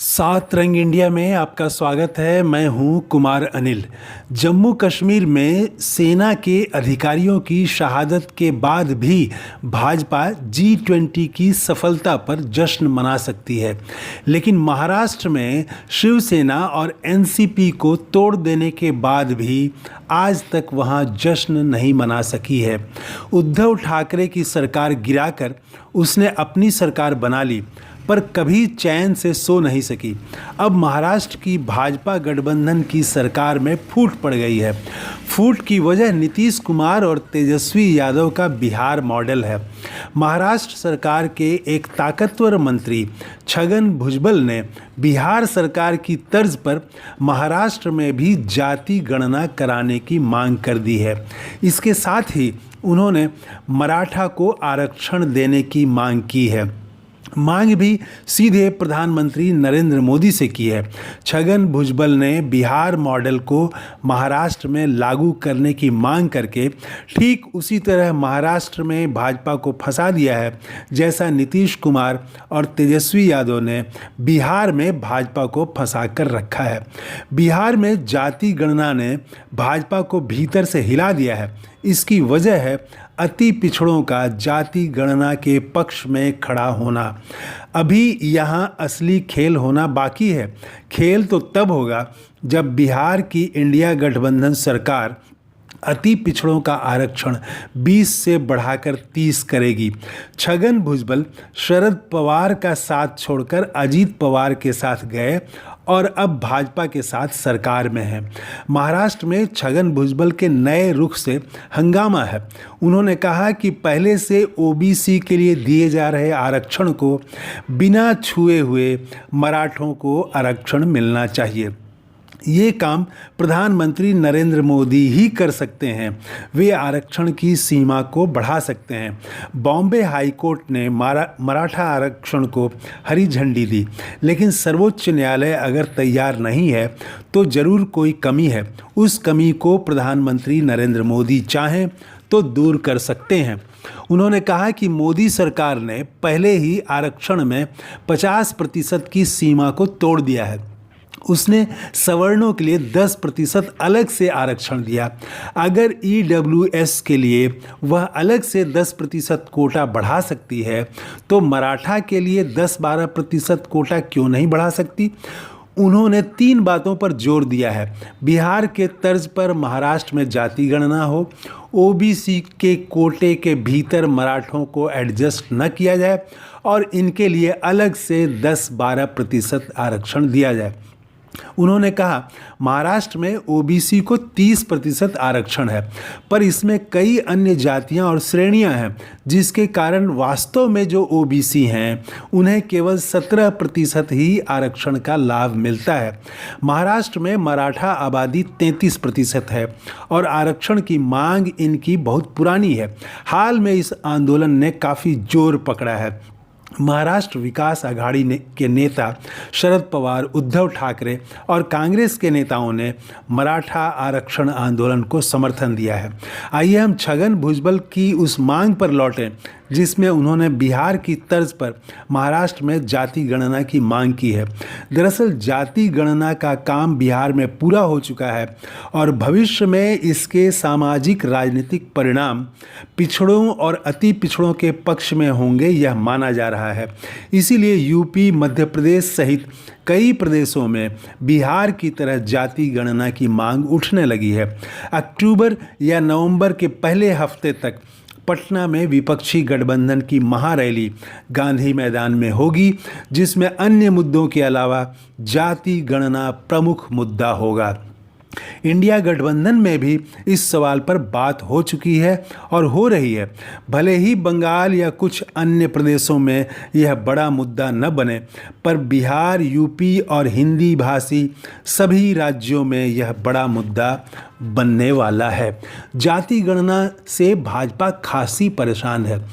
सात रंग इंडिया में आपका स्वागत है। मैं हूं कुमार अनिल। जम्मू कश्मीर में सेना के अधिकारियों की शहादत के बाद भी भाजपा G20 की सफलता पर जश्न मना सकती है, लेकिन महाराष्ट्र में शिवसेना और एनसीपी को तोड़ देने के बाद भी आज तक वहां जश्न नहीं मना सकी है। उद्धव ठाकरे की सरकार गिराकर उसने अपनी सरकार बना ली, पर कभी चैन से सो नहीं सकी। अब महाराष्ट्र की भाजपा गठबंधन की सरकार में फूट पड़ गई है। फूट की वजह नीतीश कुमार और तेजस्वी यादव का बिहार मॉडल है। महाराष्ट्र सरकार के एक ताकतवर मंत्री छगन भुजबल ने बिहार सरकार की तर्ज पर महाराष्ट्र में भी जाति गणना कराने की मांग कर दी है। इसके साथ ही उन्होंने मराठा को आरक्षण देने की मांग की है। मांग भी सीधे प्रधानमंत्री नरेंद्र मोदी से की है। छगन भुजबल ने बिहार मॉडल को महाराष्ट्र में लागू करने की मांग करके ठीक उसी तरह महाराष्ट्र में भाजपा को फंसा दिया है, जैसा नीतीश कुमार और तेजस्वी यादव ने बिहार में भाजपा को फंसा कर रखा है। बिहार में जाति गणना ने भाजपा को भीतर से हिला दिया है। इसकी वजह है अति पिछड़ों का जाति गणना के पक्ष में खड़ा होना। अभी यहाँ असली खेल होना बाकी है। खेल तो तब होगा जब बिहार की इंडिया गठबंधन सरकार अति पिछड़ों का आरक्षण 20 से बढ़ाकर 30 करेगी। छगन भुजबल शरद पवार का साथ छोड़कर अजीत पवार के साथ गए और अब भाजपा के साथ सरकार में है। महाराष्ट्र में छगन भुजबल के नए रुख से हंगामा है। उन्होंने कहा कि पहले से ओबीसी के लिए दिए जा रहे आरक्षण को बिना छुए हुए मराठों को आरक्षण मिलना चाहिए। ये काम प्रधानमंत्री नरेंद्र मोदी ही कर सकते हैं। वे आरक्षण की सीमा को बढ़ा सकते हैं। बॉम्बे हाई कोर्ट ने मराठा आरक्षण को हरी झंडी दी, लेकिन सर्वोच्च न्यायालय अगर तैयार नहीं है तो ज़रूर कोई कमी है। उस कमी को प्रधानमंत्री नरेंद्र मोदी चाहें तो दूर कर सकते हैं। उन्होंने कहा कि मोदी सरकार ने पहले ही आरक्षण में 50% की सीमा को तोड़ दिया है। उसने सवर्णों के लिए 10% अलग से आरक्षण दिया। अगर ईडब्ल्यूएस के लिए वह अलग से 10% कोटा बढ़ा सकती है, तो मराठा के लिए 10-12% कोटा क्यों नहीं बढ़ा सकती? उन्होंने 3 बातों पर जोर दिया है। बिहार के तर्ज पर महाराष्ट्र में जाति गणना हो, ओबीसी के कोटे के भीतर मराठों को एडजस्ट न किया जाए और इनके लिए अलग से 10-12% आरक्षण दिया जाए। उन्होंने कहा महाराष्ट्र में ओबीसी को 30% आरक्षण है, पर इसमें कई अन्य जातियां और श्रेणियां हैं, जिसके कारण वास्तव में जो ओबीसी हैं उन्हें केवल 17% ही आरक्षण का लाभ मिलता है। महाराष्ट्र में मराठा आबादी 33% है और आरक्षण की मांग इनकी बहुत पुरानी है। हाल में इस आंदोलन ने काफ़ी जोर पकड़ा है। महाराष्ट्र विकास आघाड़ी के नेता शरद पवार, उद्धव ठाकरे और कांग्रेस के नेताओं ने मराठा आरक्षण आंदोलन को समर्थन दिया है। आइए हम छगन भुजबल की उस मांग पर लौटें जिसमें उन्होंने बिहार की तर्ज पर महाराष्ट्र में जाति गणना की मांग की है। दरअसल जाति गणना का काम बिहार में पूरा हो चुका है और भविष्य में इसके सामाजिक राजनीतिक परिणाम पिछड़ों और अति पिछड़ों के पक्ष में होंगे, यह माना जा रहा है। इसीलिए यूपी, मध्य प्रदेश सहित कई प्रदेशों में बिहार की तरह जाति गणना की मांग उठने लगी है। अक्टूबर या नवंबर के पहले हफ्ते तक पटना में विपक्षी गठबंधन की महारैली गांधी मैदान में होगी, जिसमें अन्य मुद्दों के अलावा जाति गणना प्रमुख मुद्दा होगा। इंडिया गठबंधन में भी इस सवाल पर बात हो चुकी है और हो रही है। भले ही बंगाल या कुछ अन्य प्रदेशों में यह बड़ा मुद्दा न बने, पर बिहार, यूपी और हिंदी भाषी सभी राज्यों में यह बड़ा मुद्दा बनने वाला है। जाति गणना से भाजपा खासी परेशान है।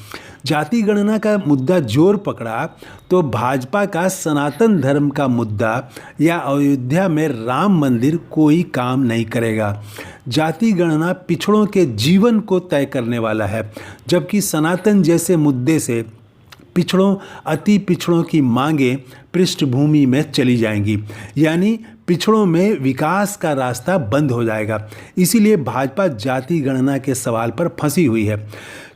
जाति गणना का मुद्दा जोर पकड़ा तो भाजपा का सनातन धर्म का मुद्दा या अयोध्या में राम मंदिर कोई काम नहीं करेगा। जाति गणना पिछड़ों के जीवन को तय करने वाला है, जबकि सनातन जैसे मुद्दे से पिछड़ों अति पिछड़ों की मांगें पृष्ठभूमि में चली जाएंगी, यानी पिछड़ों में विकास का रास्ता बंद हो जाएगा। इसीलिए भाजपा जाति गणना के सवाल पर फंसी हुई है।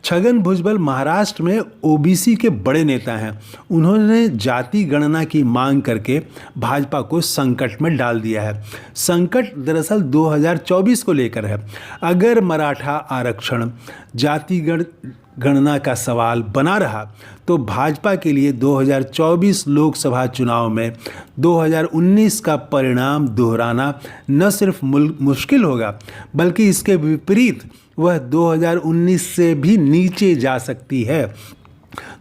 छगन भुजबल महाराष्ट्र में ओबीसी के बड़े नेता हैं। उन्होंने जाति गणना की मांग करके भाजपा को संकट में डाल दिया है। संकट दरअसल 2024 को लेकर है। अगर मराठा आरक्षण जाति गणना का सवाल बना रहा तो भाजपा के लिए 2024 लोकसभा चुनाव में 2019 का परिणाम दोहराना न सिर्फ मुश्किल होगा, बल्कि इसके विपरीत वह 2019 से भी नीचे जा सकती है।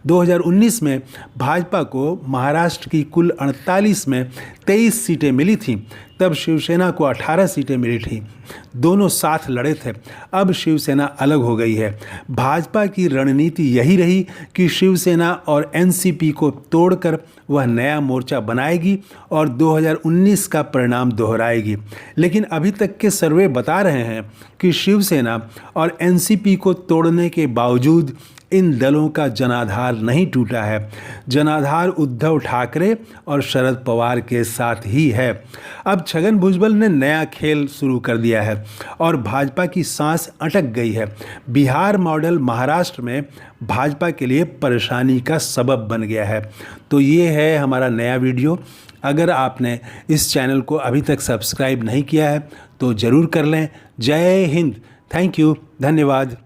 2019 में भाजपा को महाराष्ट्र की कुल 48 में 23 सीटें मिली थीं। तब शिवसेना को 18 सीटें मिली थीं। दोनों साथ लड़े थे। अब शिवसेना अलग हो गई है। भाजपा की रणनीति यही रही कि शिवसेना और एनसीपी को तोड़कर वह नया मोर्चा बनाएगी और 2019 का परिणाम दोहराएगी। लेकिन अभी तक के सर्वे बता रहे हैं कि शिवसेना और एनसीपी को तोड़ने के बावजूद इन दलों का जनाधार नहीं टूटा है। जनाधार उद्धव ठाकरे और शरद पवार के साथ ही है। अब छगन भुजबल ने नया खेल शुरू कर दिया है और भाजपा की सांस अटक गई है। बिहार मॉडल महाराष्ट्र में भाजपा के लिए परेशानी का सबब बन गया है। तो ये है हमारा नया वीडियो। अगर आपने इस चैनल को अभी तक सब्सक्राइब नहीं किया है तो ज़रूर कर लें। जय हिंद। Thank you. धन्यवाद।